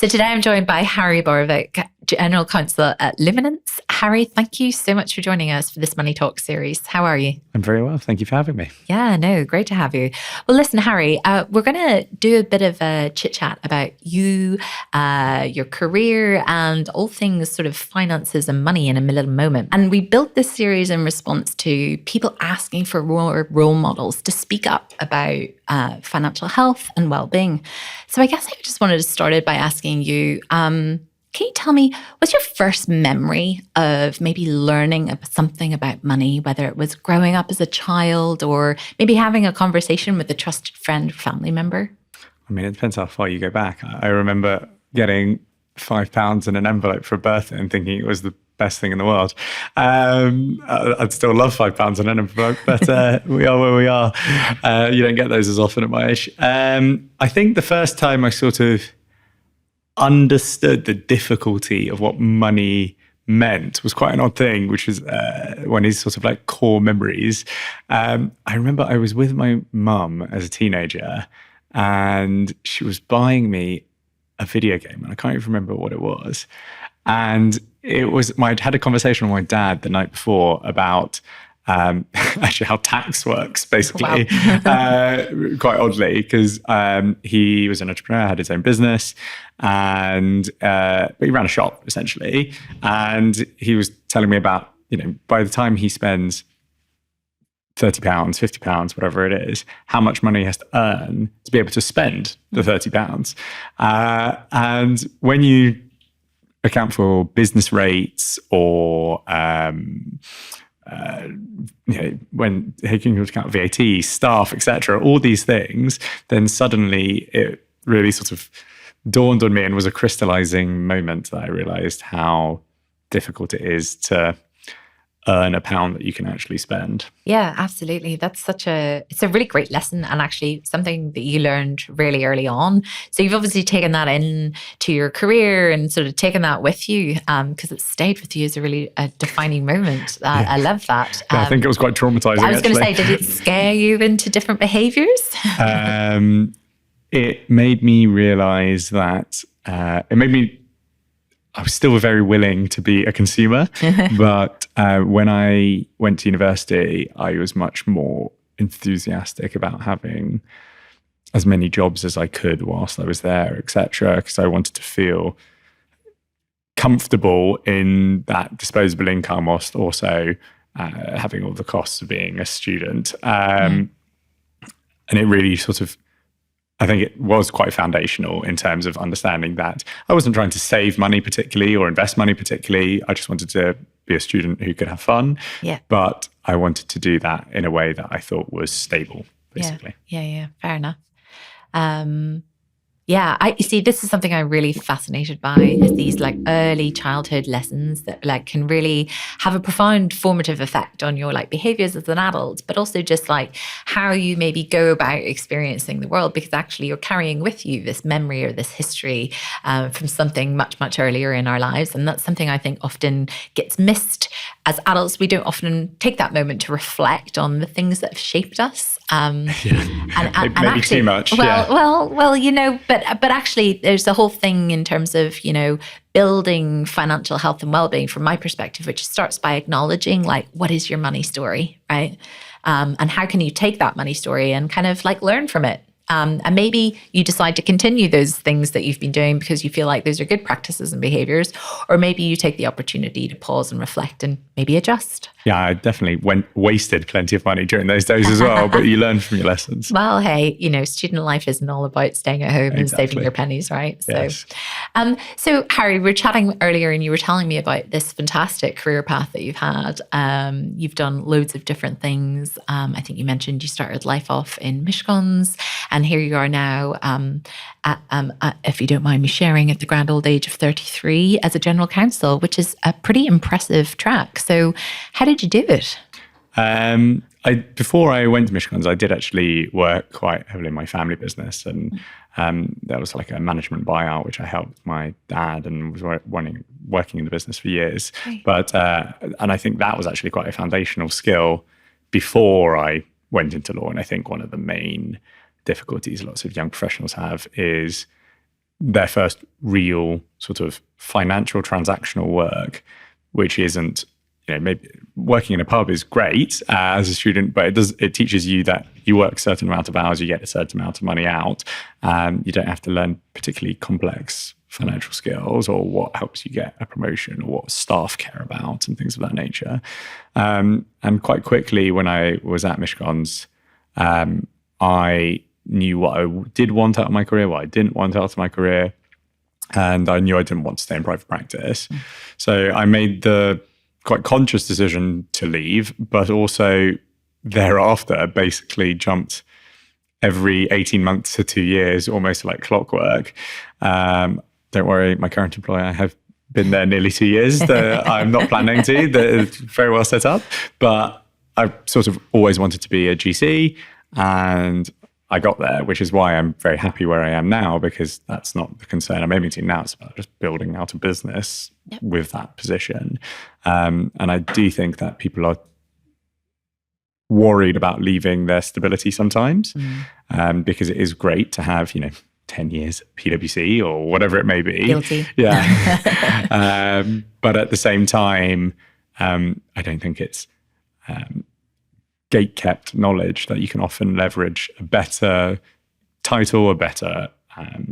So today I'm joined by Harry Borovick, General Counsel at Luminance. Harry, thank you so much for joining us for this Money Talk series. How are you? I'm very well. Thank you for having me. Yeah, no, great to have you. Well, listen, Harry, we're going to do a bit of a chit chat about you, your career, and all things sort of finances and money in a little moment. And we built this series in response to people asking for role models to speak up about financial health and well-being. So I guess I just wanted to start it by asking you, can you tell me, what's your first memory of maybe learning something about money, whether it was growing up as a child or maybe having a conversation with a trusted friend or family member? I mean, it depends how far you go back. I remember getting £5 in an envelope for a birthday and thinking it was the best thing in the world. I'd still love £5 in an envelope, but we are where we are. You don't get those as often at my age. I think the first time I sort of understood the difficulty of what money meant was quite an odd thing, which was one of his sort of like core memories. I remember I was with my mum as a teenager and she was buying me a video game and I can't even remember what it was. And it was, I'd had a conversation with my dad the night before about actually how tax works, basically. Wow. Quite oddly, because he was an entrepreneur, had his own business, and but he ran a shop essentially. And he was telling me about, by the time he spends £30, £50, whatever it is, how much money he has to earn to be able to spend the £30. And when you account for business rates or when taking into account VAT, staff, etc., all these things, then suddenly it really sort of dawned on me and was a crystallizing moment that I realized how difficult it is to earn a pound that you can actually spend. Yeah, absolutely. It's a really great lesson and actually something that you learned really early on. So you've obviously taken that into your career and sort of taken that with you because it stayed with you as a defining moment. Yeah. I love that. I think it was quite traumatizing. I was going to say, did it scare you into different behaviors? It made me realize that I was still very willing to be a consumer, but when I went to university, I was much more enthusiastic about having as many jobs as I could whilst I was there, etc., because I wanted to feel comfortable in that disposable income whilst also having all the costs of being a student. And it really sort of, I think it was quite foundational in terms of understanding that I wasn't trying to save money particularly or invest money particularly. I just wanted to be a student who could have fun. Yeah. But I wanted to do that in a way that I thought was stable, basically. Yeah. Fair enough. You see, this is something I'm really fascinated by, is these like early childhood lessons that like can really have a profound formative effect on your like behaviors as an adult, but also just like how you maybe go about experiencing the world, because actually you're carrying with you this memory or this history from something much, much earlier in our lives. And that's something I think often gets missed. As adults, we don't often take that moment to reflect on the things that have shaped us. Maybe actually, too much. But actually, there's a whole thing in terms of building financial health and well-being, from my perspective, which starts by acknowledging like, what is your money story, right? And how can you take that money story and kind of like learn from it? And maybe you decide to continue those things that you've been doing because you feel like those are good practices and behaviors, or maybe you take the opportunity to pause and reflect and maybe adjust. Yeah, I definitely wasted plenty of money during those days as well, but you learn from your lessons. Well, hey, student life isn't all about staying at home and saving your pennies, right? Yes. So Harry, we were chatting earlier and you were telling me about this fantastic career path that you've had. You've done loads of different things. I think you mentioned you started life off in Mishkons, and here you are now, if you don't mind me sharing, at the grand old age of 33 as a general counsel, which is a pretty impressive track. So how did you do it? Before I went to Michigan's, I did actually work quite heavily in my family business, and there was like a management buyout, which I helped my dad and was working in the business for years. Right. But and I think that was actually quite a foundational skill before I went into law. And I think one of the main difficulties lots of young professionals have is their first real sort of financial transactional work, which isn't, maybe working in a pub is great as a student, but it teaches you that you work a certain amount of hours, you get a certain amount of money out, and you don't have to learn particularly complex financial skills or what helps you get a promotion or what staff care about and things of that nature. And quite quickly when I was at Mishcons, I knew what I did want out of my career, what I didn't want out of my career, and I knew I didn't want to stay in private practice. So I made the quite conscious decision to leave, but also thereafter basically jumped every 18 months to 2 years, almost like clockwork. Don't worry, my current employer, I have been there nearly 2 years. I'm not planning to. It's very well set up. But I've sort of always wanted to be a GC, and I got there, which is why I'm very happy where I am now, because that's not the concern I'm aiming to now. It's about just building out a business with that position. And I do think that people are worried about leaving their stability sometimes, because it is great to have, 10 years at PwC or whatever it may be. Guilty. Yeah. But at the same time, I don't think it's gate-kept knowledge that you can often leverage a better title, a better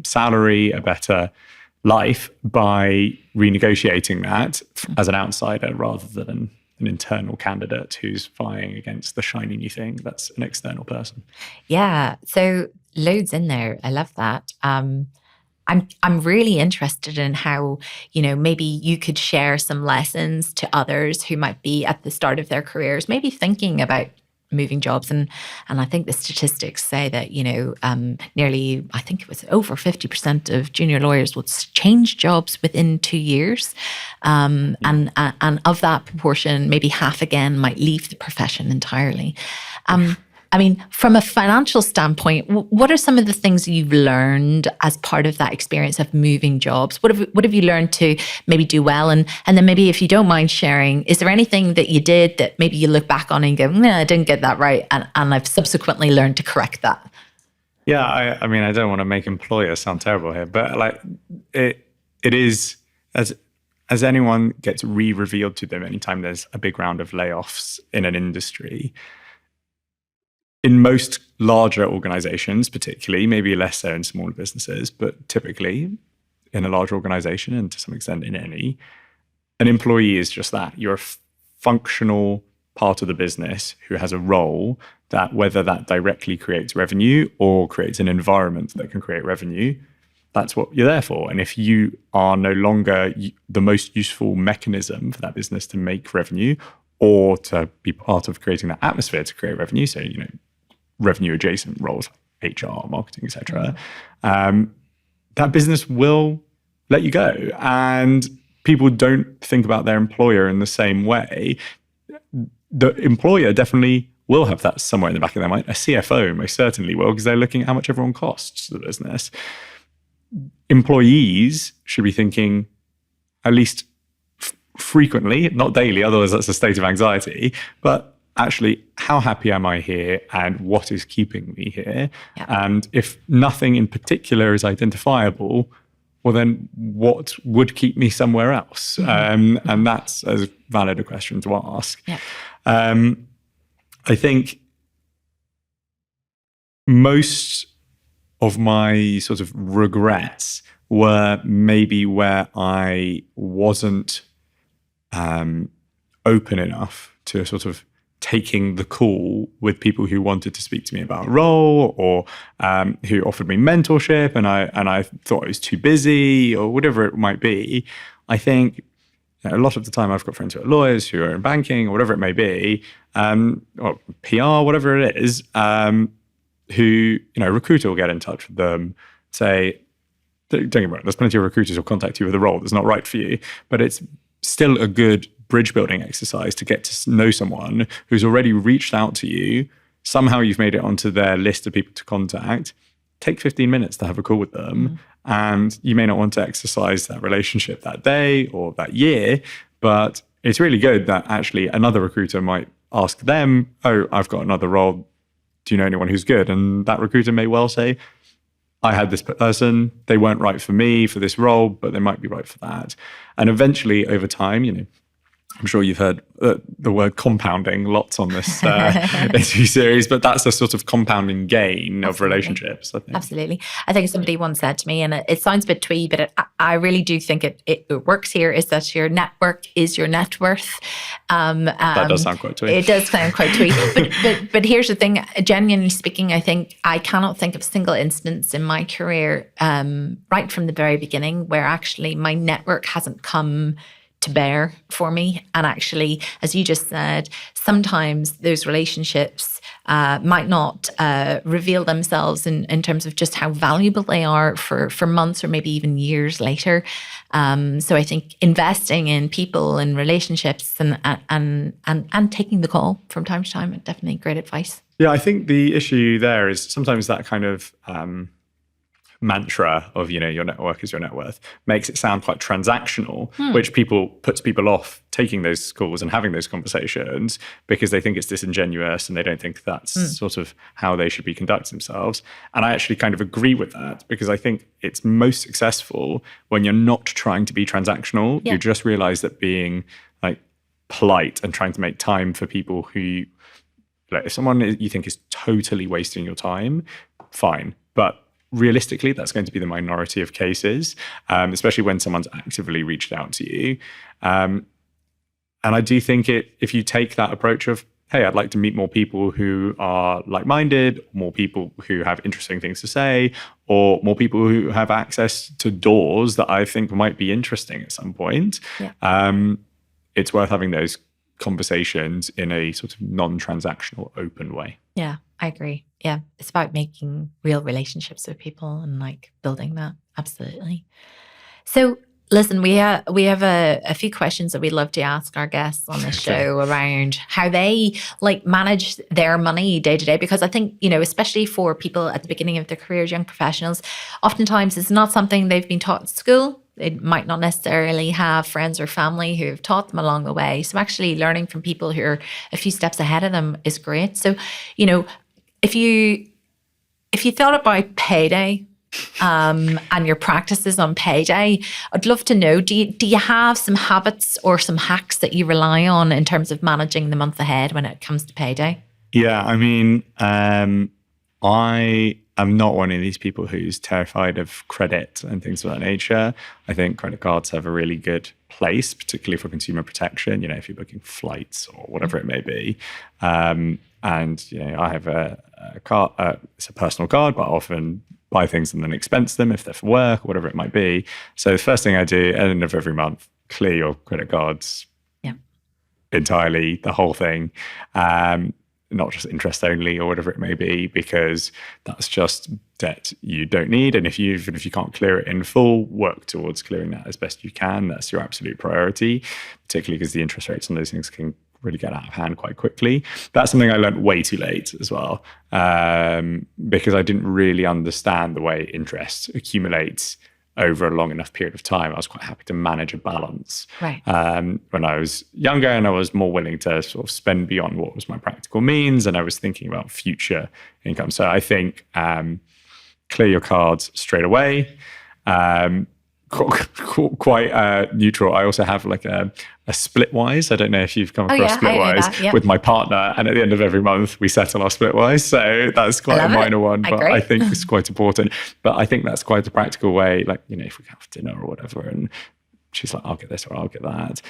salary, a better life by renegotiating that as an outsider rather than an internal candidate who's vying against the shiny new thing that's an external person. Yeah. So loads in there. I love that. I'm really interested in how, maybe you could share some lessons to others who might be at the start of their careers, maybe thinking about moving jobs. And I think the statistics say that, nearly, I think it was over 50% of junior lawyers will change jobs within 2 years. And of that proportion, maybe half again might leave the profession entirely. I mean, from a financial standpoint, what are some of the things you've learned as part of that experience of moving jobs? What have you learned to maybe do well? And then maybe if you don't mind sharing, is there anything that you did that maybe you look back on and go, no, I didn't get that right, and I've subsequently learned to correct that? Yeah, I mean, I don't want to make employers sound terrible here, but like it is, as anyone gets revealed to them anytime there's a big round of layoffs in an industry. In most larger organizations, particularly, maybe less so in smaller businesses, but typically in a large organization and to some extent in any, an employee is just that. You're a functional part of the business who has a role that, whether that directly creates revenue or creates an environment that can create revenue, that's what you're there for. And if you are no longer the most useful mechanism for that business to make revenue or to be part of creating that atmosphere to create revenue, so, revenue adjacent roles, HR, marketing, etc., that business will let you go. And people don't think about their employer in the same way. The employer definitely will have that somewhere in the back of their mind. A CFO most certainly will, because they're looking at how much everyone costs to the business. Employees should be thinking, at least frequently, not daily, otherwise that's a state of anxiety, but actually, how happy am I here and what is keeping me here? Yeah. And if nothing in particular is identifiable, well, then what would keep me somewhere else? And that's as valid a question to ask. Yeah. I think most of my sort of regrets were maybe where I wasn't open enough to sort of taking the call with people who wanted to speak to me about a role or who offered me mentorship, and I thought I was too busy or whatever it might be. I think a lot of the time I've got friends who are lawyers, who are in banking or whatever it may be, or PR, whatever it is, who, a recruiter will get in touch with them, say, don't get me wrong, there's plenty of recruiters who'll contact you with a role that's not right for you, but it's still a good bridge building exercise to get to know someone who's already reached out to you. Somehow you've made it onto their list of people to contact. Take 15 minutes to have a call with them. And you may not want to exercise that relationship that day or that year, but it's really good that actually another recruiter might ask them, oh, I've got another role. Do you know anyone who's good? And that recruiter may well say, I had this person, they weren't right for me for this role, but they might be right for that. And eventually over time, I'm sure you've heard the word compounding lots on this interview series, but that's a sort of compounding gain of relationships, I think. Absolutely. I think somebody once said to me, and it sounds a bit twee, but I really do think it works here, is that your network is your net worth. That does sound quite twee. It does sound quite twee. But here's the thing, genuinely speaking, I think I cannot think of a single instance in my career, right from the very beginning, where actually my network hasn't come to bear for me. And actually, as you just said, sometimes those relationships might not reveal themselves in terms of just how valuable they are for months or maybe even years later. So I think investing in people and relationships and taking the call from time to time, definitely great advice. Yeah, I think the issue there is sometimes that kind of mantra of, your network is your net worth makes it sound quite transactional, which puts people off taking those calls and having those conversations because they think it's disingenuous and they don't think that's sort of how they should be conducting themselves. And I actually kind of agree with that because I think it's most successful when you're not trying to be transactional. Yeah. You just realize that being like polite and trying to make time for people who, like, if someone you think is totally wasting your time, fine. But realistically, that's going to be the minority of cases, especially when someone's actively reached out to you. And I do think if you take that approach of, hey, I'd like to meet more people who are like-minded, more people who have interesting things to say, or more people who have access to doors that I think might be interesting at some point, it's worth having those conversations in a sort of non-transactional, open way. Yeah, I agree. Yeah, it's about making real relationships with people and like building that. Absolutely. So listen, we have a few questions that we'd love to ask our guests on this show around how they like manage their money day to day, because I think, especially for people at the beginning of their careers, young professionals, oftentimes it's not something they've been taught at school. They might not necessarily have friends or family who have taught them along the way. So actually learning from people who are a few steps ahead of them is great. So, if you thought about payday and your practices on payday, I'd love to know, do you have some habits or some hacks that you rely on in terms of managing the month ahead when it comes to payday? Yeah, I mean, I am not one of these people who's terrified of credit and things of that nature. I think credit cards have a really good place, particularly for consumer protection, if you're booking flights or whatever it may be. And, I have a card, it's a personal card, but I often buy things and then expense them if they're for work or whatever it might be. So the first thing I do at the end of every month, clear your credit cards entirely, the whole thing. Not just interest only or whatever it may be, because that's just debt you don't need. And even if you can't clear it in full, work towards clearing that as best you can. That's your absolute priority, particularly because the interest rates on those things can really get out of hand quite quickly. That's something I learned way too late as well, because I didn't really understand the way interest accumulates over a long enough period of time. I was quite happy to manage a balance when I was younger, and I was more willing to sort of spend beyond what was my practical means, and I was thinking about future income. So I think clear your cards straight away. Quite neutral. I also have like a Splitwise. I don't know if you've come across Splitwise with my partner, and at the end of every month we settle our Splitwise. So that's quite a minor one, but I think it's quite important. But I think that's quite a practical way. Like, if we have dinner or whatever, and she's like, I'll get this or I'll get that.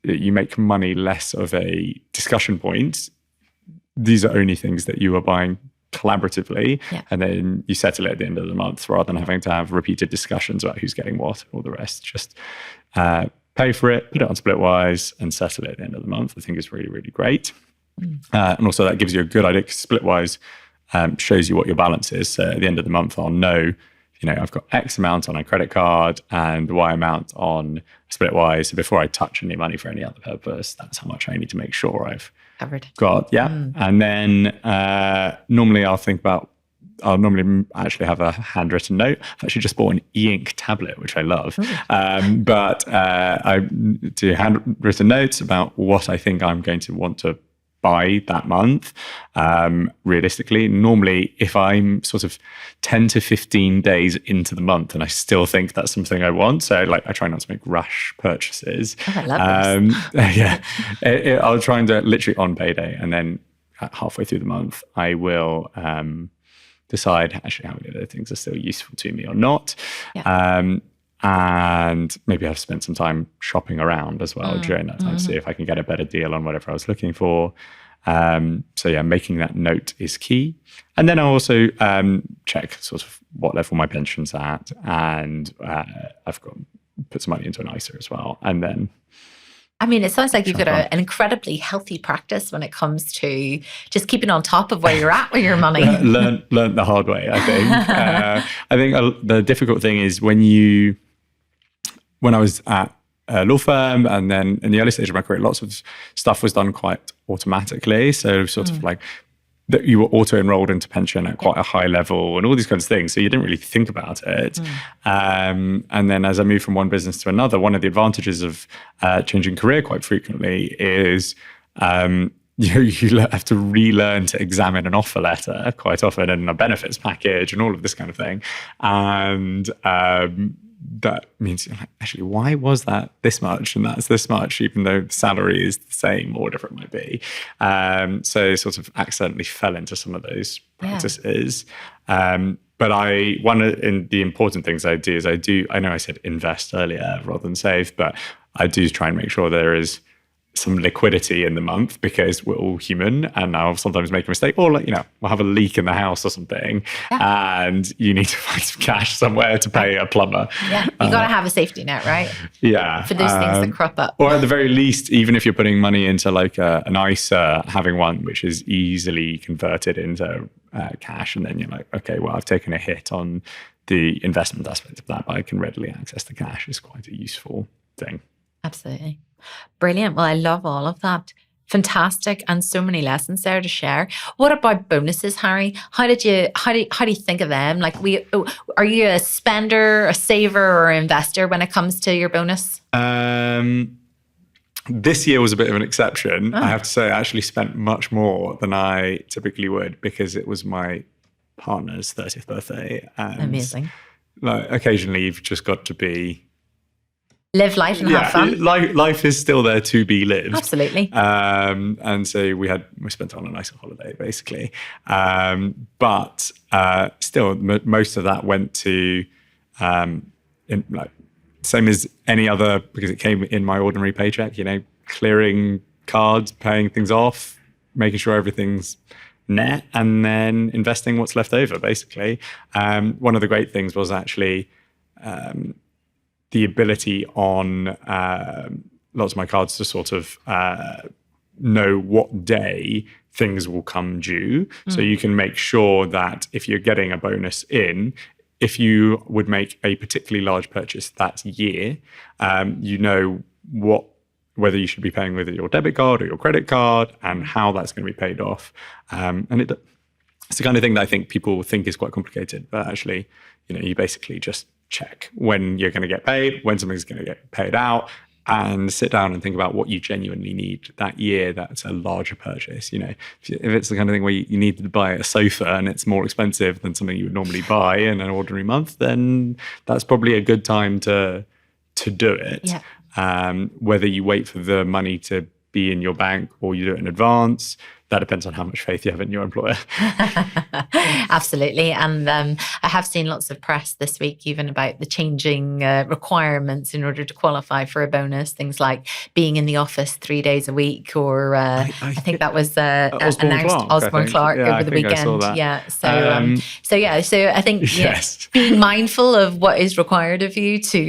You make money less of a discussion point. These are only things that you are buying collaboratively, and then you settle it at the end of the month rather than having to have repeated discussions about who's getting what and all the rest. Just pay for it, put it on Splitwise, and settle it at the end of the month. I think is really, really great. And also that gives you a good idea, because Splitwise shows you what your balance is. So at the end of the month, I'll know, I've got X amount on a credit card and Y amount on Splitwise. So before I touch any money for any other purpose, that's how much I need to make sure I've covered. And then normally I'll normally actually have a handwritten note. I've actually just bought an e-ink tablet, which I love. But I do handwritten notes about what I think I'm going to want to by that month. Realistically, normally if I'm sort of 10 to 15 days into the month and I still think that's something I want, so like I try not to make rash purchases. Oh, I love this. Yeah, I'll try and do it literally on payday, and then halfway through the month I will decide actually how many of those things are still useful to me or not. Yeah. And maybe I've spent some time shopping around as well during that time to see if I can get a better deal on whatever I was looking for. So yeah, making that note is key. And then I'll also check sort of what level my pension's at, and I've got put some money into an ISA as well. And then I mean, it sounds like you've got an incredibly healthy practice when it comes to just keeping on top of where you're at with your money. Learned the hard way, I think. I think the difficult thing is when I was at a law firm, and then in the early stage of my career, lots of stuff was done quite automatically. So sort of like that you were auto-enrolled into pension at quite a high level and all these kinds of things. So you didn't really think about it. And then as I moved from one business to another, one of the advantages of changing career quite frequently is you have to relearn to examine an offer letter quite often, and a benefits package and all of this kind of thing. And that means actually, why was that this much and that's this much, even though the salary is the same or whatever it might be. So sort of accidentally fell into some of those practices. But one of the important things I do is I know I said invest earlier rather than save, but I do try and make sure there is some liquidity in the month, because we're all human and I'll sometimes make a mistake, or we'll have a leak in the house or something, and you need to find some cash somewhere to pay a plumber. Yeah, you got to have a safety net, right? Yeah. For those things that crop up. Or at the very least, even if you're putting money into like an ISA, having one which is easily converted into cash, and then you're like, okay, well, I've taken a hit on the investment aspect of that, but I can readily access the cash, is quite a useful thing. Absolutely. Brilliant. Well, I love all of that. Fantastic, and so many lessons there to share. What about bonuses, Harry? How do you think of them? Like, are you a spender, a saver, or an investor when it comes to your bonus? This year was a bit of an exception. I have to say, I actually spent much more than I typically would, because it was my partner's 30th birthday. And amazing. Like, occasionally, you've just got to live life and have fun. Life is still there to be lived. Absolutely. And so we spent it on a nicer holiday, basically. But still, most of that went to, same as any other, because it came in my ordinary paycheck, clearing cards, paying things off, making sure everything's net, and then investing what's left over, basically. One of the great things was actually the ability on lots of my cards to sort of know what day things will come due. So you can make sure that if you're getting a bonus in, if you would make a particularly large purchase that year, you know whether you should be paying with your debit card or your credit card, and how that's going to be paid off. And it's the kind of thing that I think people think is quite complicated, but actually, you basically just check when you're going to get paid, when something's going to get paid out, and sit down and think about what you genuinely need that year. That's a larger purchase. If it's the kind of thing where you need to buy a sofa and it's more expensive than something you would normally buy in an ordinary month, then that's probably a good time to do it. Yeah. Whether you wait for the money to be in your bank or you do it in advance, that depends on how much faith you have in your employer. Absolutely. And I have seen lots of press this week even about the changing requirements in order to qualify for a bonus. Things like being in the office 3 days a week, or I think that was announced Osborne Clark over the weekend. Yeah. So I think yes. Being mindful of what is required of you to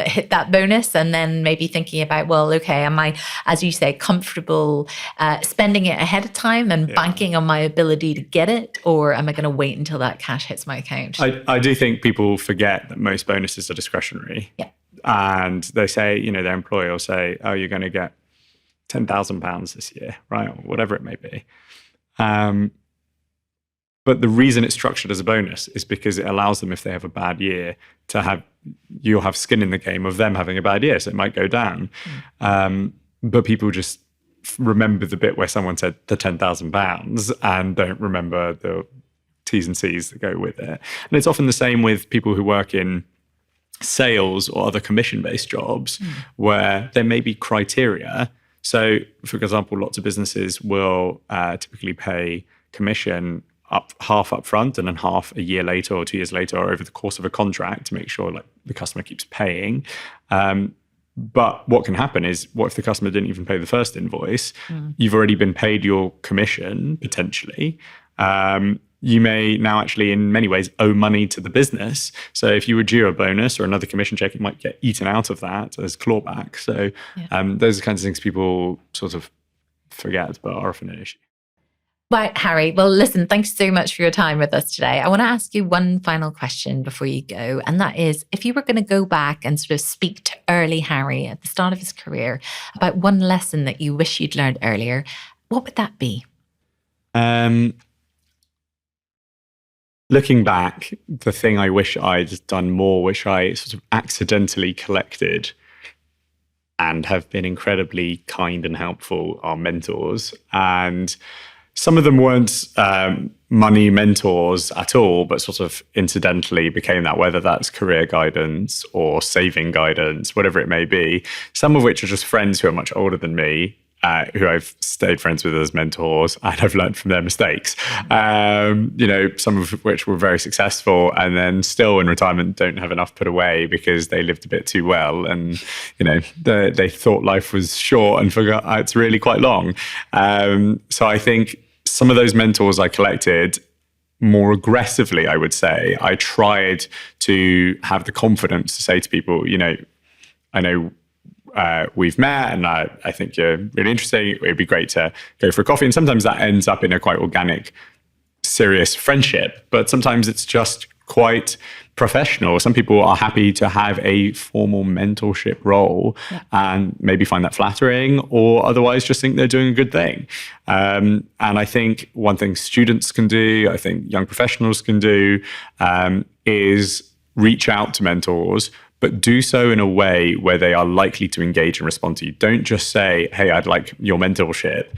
hit that bonus, and then maybe thinking about, well, okay, am I, as you say, comfortable spending it ahead of time and banking on my ability to get it, or am I going to wait until that cash hits my account? I do think people forget that most bonuses are discretionary. Yeah. And they say, their employer will say, oh, you're going to get £10,000 this year, right? Or whatever it may be. But the reason it's structured as a bonus is because it allows them, if they have a bad year, you'll have skin in the game of them having a bad year. So it might go down. But people just remember the bit where someone said the £10,000 and don't remember the T's and C's that go with it. And it's often the same with people who work in sales or other commission-based jobs where there may be criteria. So, for example, lots of businesses will typically pay commission half up front and then half a year later or 2 years later or over the course of a contract to make sure like the customer keeps paying. But what can happen is, what if the customer didn't even pay the first invoice? You've already been paid your commission, potentially. You may now actually, in many ways, owe money to the business. So if you were due a bonus or another commission check, it might get eaten out of that as clawback. So those are the kinds of things people sort of forget, but are often an issue. Right, Harry. Well, listen, thanks so much for your time with us today. I want to ask you one final question before you go. And that is, if you were going to go back and sort of speak to early Harry at the start of his career about one lesson that you wish you'd learned earlier, what would that be? Looking back, the thing I wish I'd done more, which I sort of accidentally collected and have been incredibly kind and helpful, are mentors. And some of them weren't money mentors at all, but sort of incidentally became that, whether that's career guidance or saving guidance, whatever it may be. Some of which are just friends who are much older than me, who I've stayed friends with as mentors, and I've learned from their mistakes. Some of which were very successful, and then still in retirement don't have enough put away because they lived a bit too well, and they thought life was short and forgot it's really quite long. So I think some of those mentors I collected more aggressively, I would say. I tried to have the confidence to say to people, I know we've met and I think you're really interesting. It would be great to go for a coffee. And sometimes that ends up in a quite organic, serious friendship, but sometimes it's just quite professional. Some people are happy to have a formal mentorship role and maybe find that flattering, or otherwise just think they're doing a good thing. And I think one thing students can do, I think young professionals can do, is reach out to mentors, but do so in a way where they are likely to engage and respond to you. Don't just say, hey, I'd like your mentorship.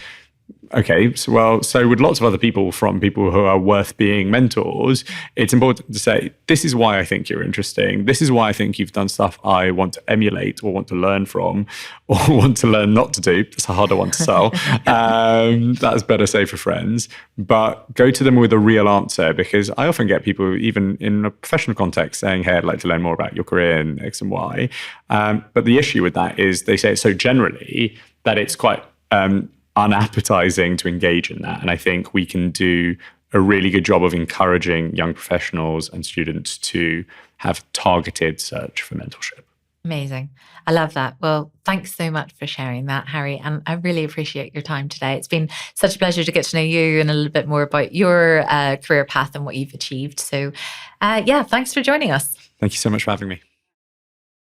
Okay, so with lots of other people, from people who are worth being mentors, it's important to say, this is why I think you're interesting. This is why I think you've done stuff I want to emulate or want to learn from or want to learn not to do. It's a harder one to sell. That's better say for friends. But go to them with a real answer, because I often get people, even in a professional context, saying, hey, I'd like to learn more about your career in X and Y. But the issue with that is they say it so generally that it's quite unappetizing to engage in that. And I think we can do a really good job of encouraging young professionals and students to have targeted search for mentorship. Amazing. I love that. Well, thanks so much for sharing that, Harry. And I really appreciate your time today. It's been such a pleasure to get to know you and a little bit more about your career path and what you've achieved. So thanks for joining us. Thank you so much for having me.